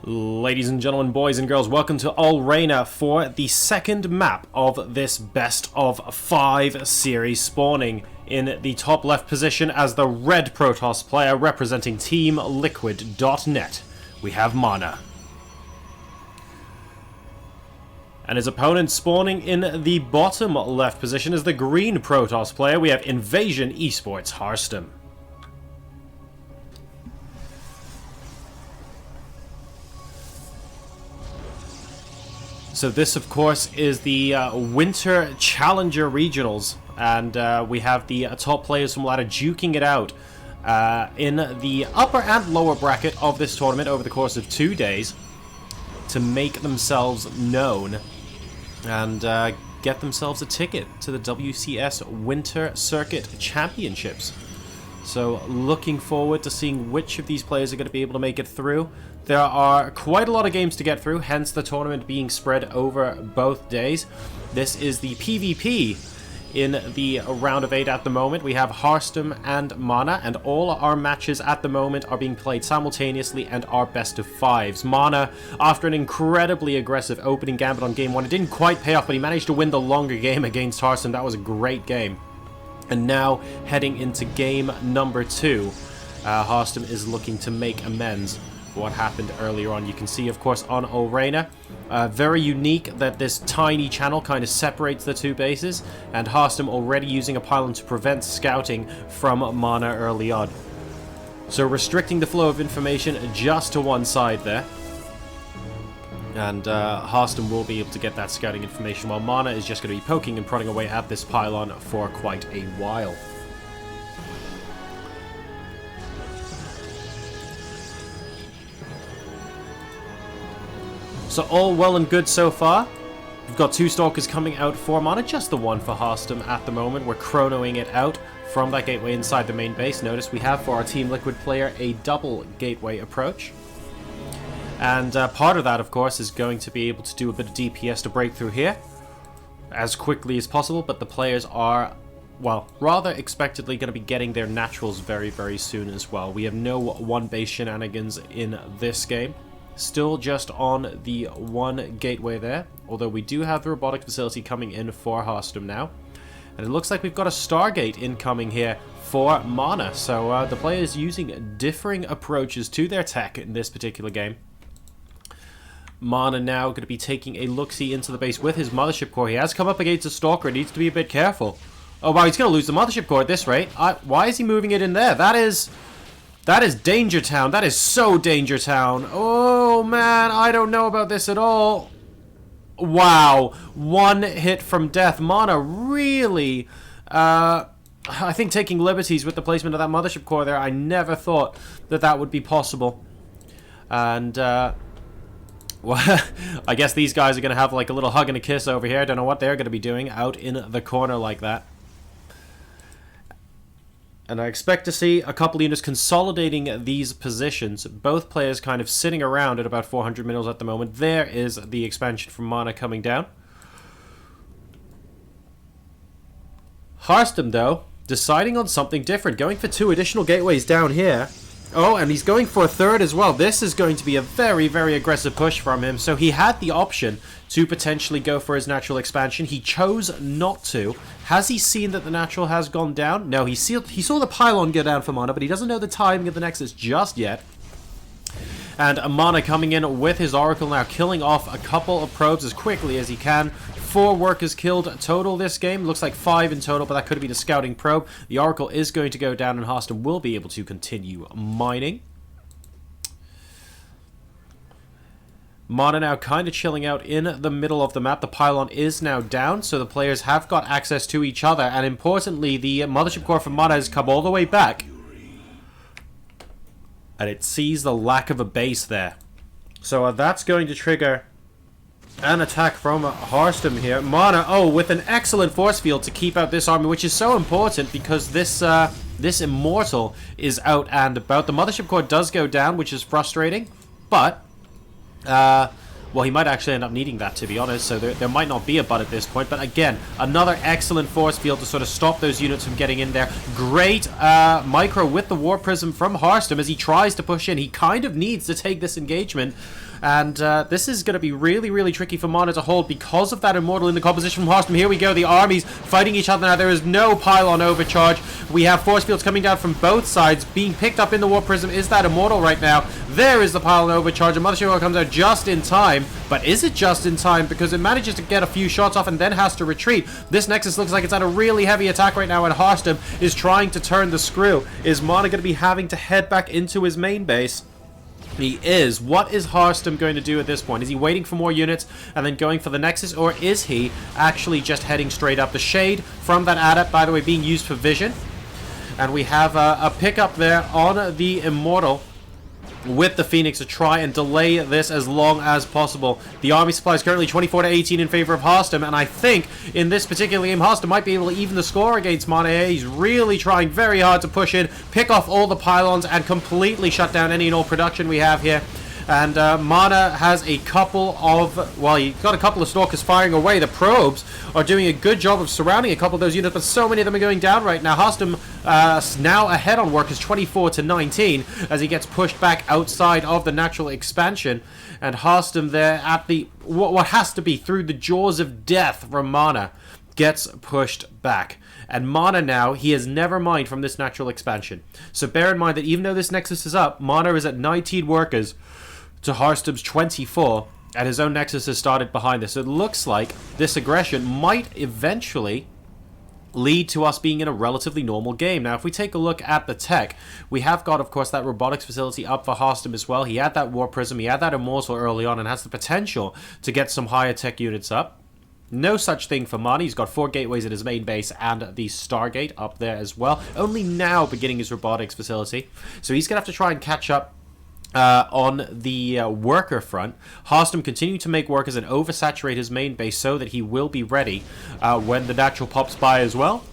Ladies and gentlemen, boys and girls, welcome to Arena for the second map of this best of 5 series, spawning in the top left position as the red Protoss player representing Team Liquid.net. We have MaNa. And his opponent spawning in the bottom left position is the green Protoss player. We have Invasion eSports Harstem. So this, of course, is the Winter Challenger Regionals, and we have the top players from MaNa duking it out in the upper and lower bracket of this tournament over the course of 2 days to make themselves known and get themselves a ticket to the WCS Winter Circuit Championships. So looking forward to seeing which of these players are going to be able to make it through. There are quite a lot of games to get through, hence the tournament being spread over both days. This is the PvP in the round of 8 at the moment. We have Harstem and MaNa, and all our matches at the moment are being played simultaneously and are best of 5s. MaNa, after an incredibly aggressive opening gambit on game 1, it didn't quite pay off, but he managed to win the longer game against Harstem. That was a great game. And now, heading into game number 2, Harstem is looking to make amends for what happened earlier on. You can see, of course, on Arena, very unique that this tiny channel kind of separates the two bases, and Harstem already using a pylon to prevent scouting from MaNa early on. So restricting the flow of information just to one side there. And Harstem will be able to get that scouting information, while MaNa is just going to be poking and prodding away at this pylon for quite a while. So all well and good so far. We've got 2 Stalkers coming out for MaNa, just the one for Harstem at the moment. We're chronoing it out from that gateway inside the main base. Notice we have for our Team Liquid player a double gateway approach. And part of that, of course, is going to be able to do a bit of DPS to break through here as quickly as possible, but the players are, well, rather expectedly going to be getting their naturals very, very soon as well. We have no one-base shenanigans in this game. Still just on the one gateway there, although we do have the robotic facility coming in for Harstem now. And it looks like we've got a Stargate incoming here for MaNa, so the players using differing approaches to their tech in this particular game. MaNa now going to be taking a look-see into the base with his Mothership Core. He has come up against a Stalker, needs to be a bit careful. Oh wow, he's going to lose the Mothership Core at this rate. Why is he moving it in there? That is Danger Town. That is so Danger Town. Oh man, I don't know about this at all. Wow, 1 hit from death. MaNa really, I think, taking liberties with the placement of that Mothership Core there. I never thought that that would be possible. And, well, I guess these guys are going to have like a little hug and a kiss over here. I don't know what they're going to be doing out in the corner like that. And I expect to see a couple units consolidating these positions. Both players kind of sitting around at about 400 mils at the moment. There is the expansion from MaNa coming down. Harstem, though, deciding on something different. Going for 2 additional gateways down here. Oh, and he's going for a 3rd as well. This is going to be a very, very aggressive push from him. So he had the option to potentially go for his natural expansion. He chose not to. Has he seen that the natural has gone down? No, he saw the pylon go down for MaNa, but he doesn't know the timing of the Nexus just yet. And MaNa coming in with his Oracle now, killing off a couple of probes as quickly as he can. 4 workers killed total this game. Looks like 5 in total, but that could have been a scouting probe. The Oracle is going to go down, and Harstem will be able to continue mining. MaNa now kind of chilling out in the middle of the map. The pylon is now down, so the players have got access to each other. And importantly, the Mothership Core from MaNa has come all the way back. And it sees the lack of a base there. So that's going to trigger an attack from Harstem here. MaNa, oh, with an excellent force field to keep out this army, which is so important because this Immortal is out and about. The Mothership Core does go down, which is frustrating, but Well, he might actually end up needing that, to be honest, so there might not be a but at this point. But again, another excellent force field to sort of stop those units from getting in there. Great micro with the War Prism from Harstem as he tries to push in. He kind of needs to take this engagement. And this is going to be really, really tricky for MaNa to hold because of that Immortal in the composition from Harstem. Here we go, the armies fighting each other now. There is no pylon overcharge. We have force fields coming down from both sides. Being picked up in the War Prism is that Immortal right now. There is the pylon overcharge. And Mothership Oil comes out just in time. But is it just in time? Because it manages to get a few shots off and then has to retreat. This Nexus looks like it's at a really heavy attack right now, and Harstem is trying to turn the screw. Is MaNa going to be having to head back into his main base? He is. What is Harstem going to do at this point? Is he waiting for more units and then going for the Nexus, or is he actually just heading straight up? The Shade from that Adept, by the way, being used for vision. And we have a pickup there on the Immortal with the Phoenix to try and delay this as long as possible. The army supply is currently 24-18 in favor of Harstem, and I think in this particular game, Harstem might be able to even the score against MaNa. He's really trying very hard to push in, pick off all the pylons, and completely shut down any and all production we have here. And MaNa has a couple of, well, he got a couple of Stalkers firing away. The probes are doing a good job of surrounding a couple of those units, but so many of them are going down right now. Harstem now ahead on workers 24-19 as he gets pushed back outside of the natural expansion. And Harstem there at the, what has to be through the jaws of death from MaNa, gets pushed back. And MaNa now, he has never mind from this natural expansion. So bear in mind that even though this Nexus is up, MaNa is at 19 workers to Harstem's 24, and his own Nexus has started behind this. So it looks like this aggression might eventually lead to us being in a relatively normal game. Now, if we take a look at the tech, we have got, of course, that robotics facility up for Harstem as well. He had that War Prism, he had that Immortal early on, and has the potential to get some higher tech units up. No such thing for MaNa. He's got 4 gateways at his main base and the Stargate up there as well. Only now beginning his robotics facility. So he's going to have to try and catch up on the worker front. Harstem continue to make workers and oversaturate his main base so that he will be ready when the natural pops by as well.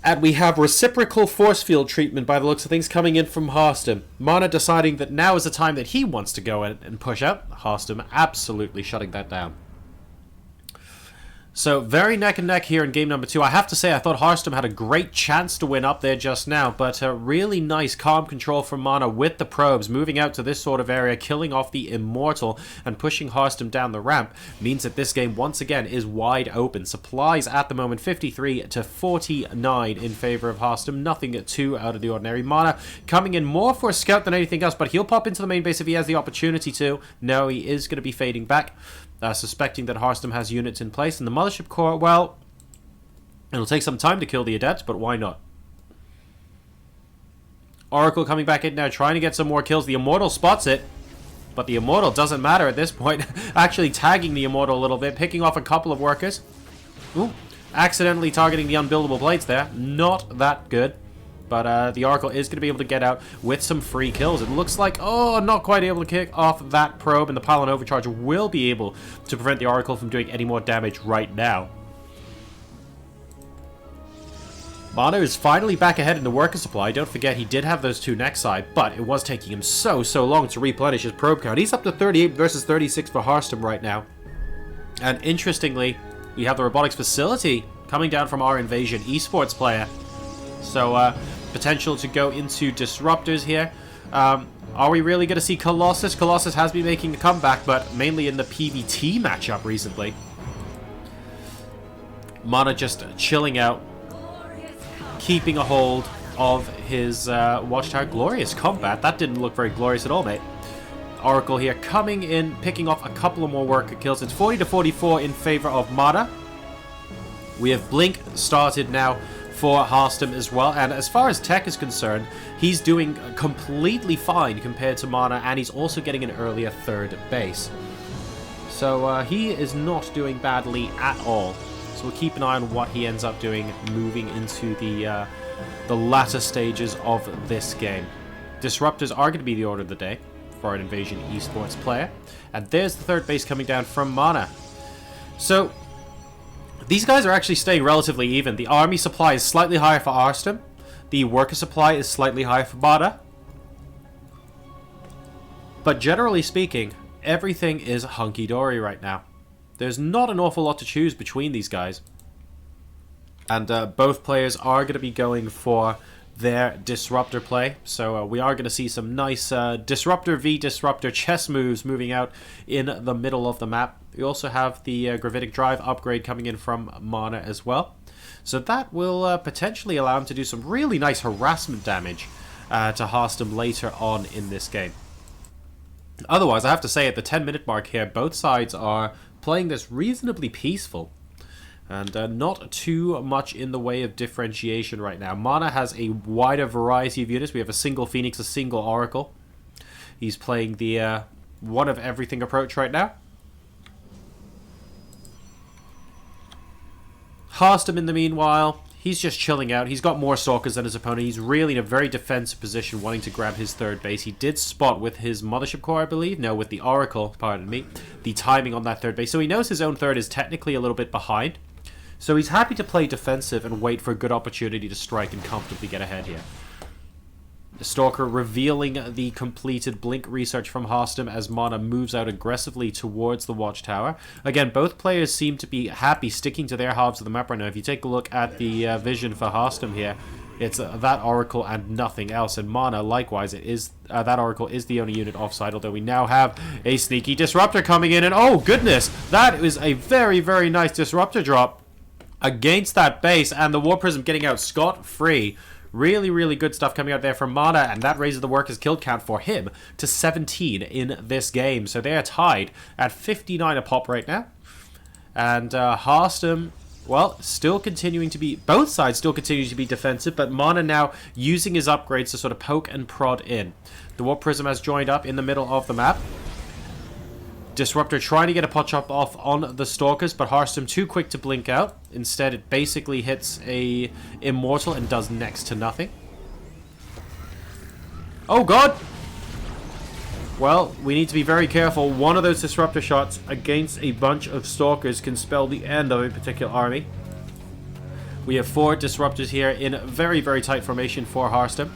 And we have reciprocal force field treatment by the looks of things coming in from Harstem. MaNa deciding that now is the time that he wants to go in and push out. Harstem absolutely shutting that down. So, very neck and neck here in game number 2. I have to say, I thought Harstem had a great chance to win up there just now, but a really nice calm control from MaNa with the probes, moving out to this sort of area, killing off the Immortal, and pushing Harstem down the ramp, means that this game, once again, is wide open. Supplies at the moment, 53-49 in favor of Harstem. Nothing too out of the ordinary. MaNa coming in more for a scout than anything else, but he'll pop into the main base if he has the opportunity to. No, he is going to be fading back. Suspecting that Harstem has units in place. And the Mothership Core, well, it'll take some time to kill the Adepts, but why not? Oracle coming back in now, trying to get some more kills. The Immortal spots it, but the Immortal doesn't matter at this point. Actually tagging the Immortal a little bit, picking off a couple of workers. Ooh, accidentally targeting the unbuildable plates there. Not that good. But the Oracle is going to be able to get out with some free kills. It looks like, oh, not quite able to kick off that probe, and the pylon overcharge will be able to prevent the Oracle from doing any more damage right now. MaNa is finally back ahead in the worker supply. Don't forget, he did have those 2 Nexi, but it was taking him so long to replenish his probe count. He's up to 38 versus 36 for Harstem right now. And interestingly, we have the robotics facility coming down from our Invasion eSports player. So, potential to go into disruptors here. Are we really going to see Colossus? Colossus has been making a comeback, but mainly in the PvT matchup recently. MaNa just chilling out, keeping a hold of his Watchtower. Glorious combat. That didn't look very glorious at all, mate. Oracle here coming in, picking off a couple of more worker kills. It's 40-44 in favor of MaNa. We have Blink started now for Harstem as well, and as far as tech is concerned, he's doing completely fine compared to MaNa, and he's also getting an earlier 3rd base. So he is not doing badly at all. So we'll keep an eye on what he ends up doing moving into the latter stages of this game. Disruptors are going to be the order of the day for an Invasion eSports player, and there's the 3rd base coming down from MaNa. So these guys are actually staying relatively even. The army supply is slightly higher for Harstem. The worker supply is slightly higher for MaNa. But generally speaking, everything is hunky-dory right now. There's not an awful lot to choose between these guys. And both players are going to be going for their disruptor play. So we are going to see some nice disruptor v disruptor chess moves moving out in the middle of the map. We also have the gravitic drive upgrade coming in from MaNa as well. So that will potentially allow him to do some really nice harassment damage to Harstem later on in this game. Otherwise, I have to say, at the 10-minute mark here, both sides are playing this reasonably peaceful. And not too much in the way of differentiation right now. MaNa has a wider variety of units. We have a single Phoenix, a single Oracle. He's playing the one of everything approach right now. Harstem, in the meanwhile, he's just chilling out. He's got more Stalkers than his opponent. He's really in a very defensive position, wanting to grab his third base. He did spot with his Mothership Core, I believe. No, with the Oracle, pardon me. The timing on that third base. So he knows his own third is technically a little bit behind. So he's happy to play defensive and wait for a good opportunity to strike and comfortably get ahead here. The Stalker revealing the completed blink research from Harstem as MaNa moves out aggressively towards the watchtower. Again, both players seem to be happy sticking to their halves of the map right now. If you take a look at the vision for Harstem here, it's that Oracle and nothing else. And MaNa, likewise, it is that Oracle is the only unit offside, although we now have a sneaky Disruptor coming in. And oh, goodness, that is a very, very nice Disruptor drop against that base. And the War Prism getting out scot-free. Really, really good stuff coming out there from MaNa, and that raises the workers killed count for him to 17 in this game. So they are tied at 59 a pop right now. And Harstem, well, still continuing to be, both sides still continue to be defensive, but MaNa now using his upgrades to sort of poke and prod in. The Warp Prism has joined up in the middle of the map. Disruptor trying to get a punch up off on the Stalkers, but Harstem too quick to blink out. Instead, it basically hits a Immortal and does next to nothing. Oh god! Well, we need to be very careful. One of those Disruptor shots against a bunch of Stalkers can spell the end of a particular army. We have 4 Disruptors here in very, very tight formation for Harstem.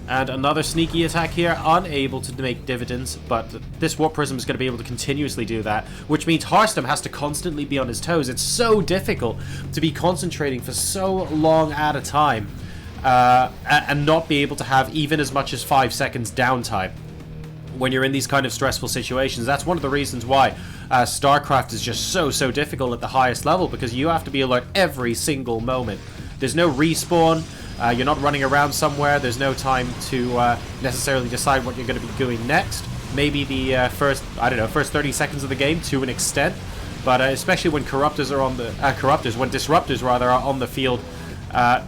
And another sneaky attack here, unable to make dividends, but this Warp Prism is going to be able to continuously do that, which means Harstem has to constantly be on his toes. It's so difficult to be concentrating for so long at a time and not be able to have even as much as 5 seconds downtime when you're in these kind of stressful situations. That's one of the reasons why StarCraft is just so difficult at the highest level, because you have to be alert every single moment. There's no respawn. You're not running around somewhere. There's no time to necessarily decide what you're going to be doing next. Maybe the first 30 seconds of the game to an extent, but especially when Disruptors rather are on the field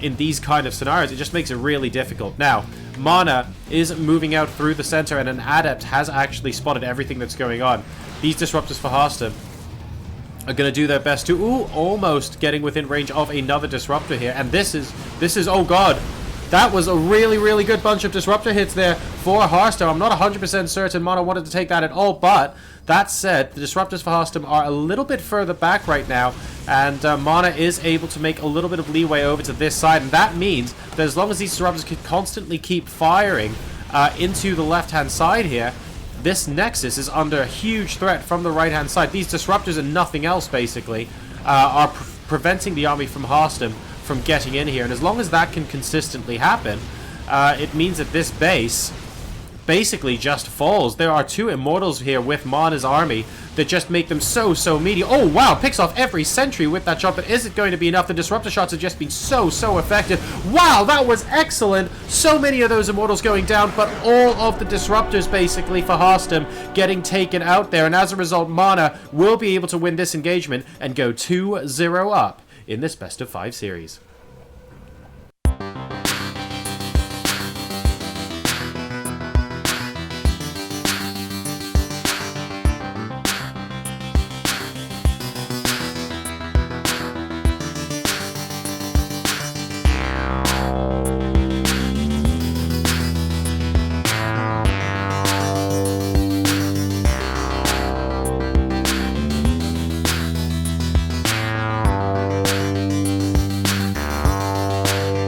in these kind of scenarios, it just makes it really difficult. Now, MaNa is moving out through the center, and an Adept has actually spotted everything that's going on. These Disruptors for Harstem are going to do their best to, almost getting within range of another Disruptor here. And this is, oh god, that was a really, really good bunch of Disruptor hits there for Harstem. I'm not 100% certain MaNa wanted to take that at all, but that said, the Disruptors for Harstem are a little bit further back right now, and MaNa is able to make a little bit of leeway over to this side, and that means that as long as these Disruptors can constantly keep firing into the left-hand side here, this Nexus is under a huge threat from the right-hand side. These Disruptors and nothing else, basically, are preventing the army from Harstem from getting in here. And as long as that can consistently happen, it means that this base basically just falls. There are 2 Immortals here with MaNa's army that just make them so meaty. Oh, wow, picks off every sentry with that shot, but is it going to be enough? The Disruptor shots have just been so effective. Wow, that was excellent. So many of those Immortals going down, but all of the Disruptors basically for Harstem getting taken out there, and as a result, MaNa will be able to win this engagement and go 2-0 up in this best of 5 series.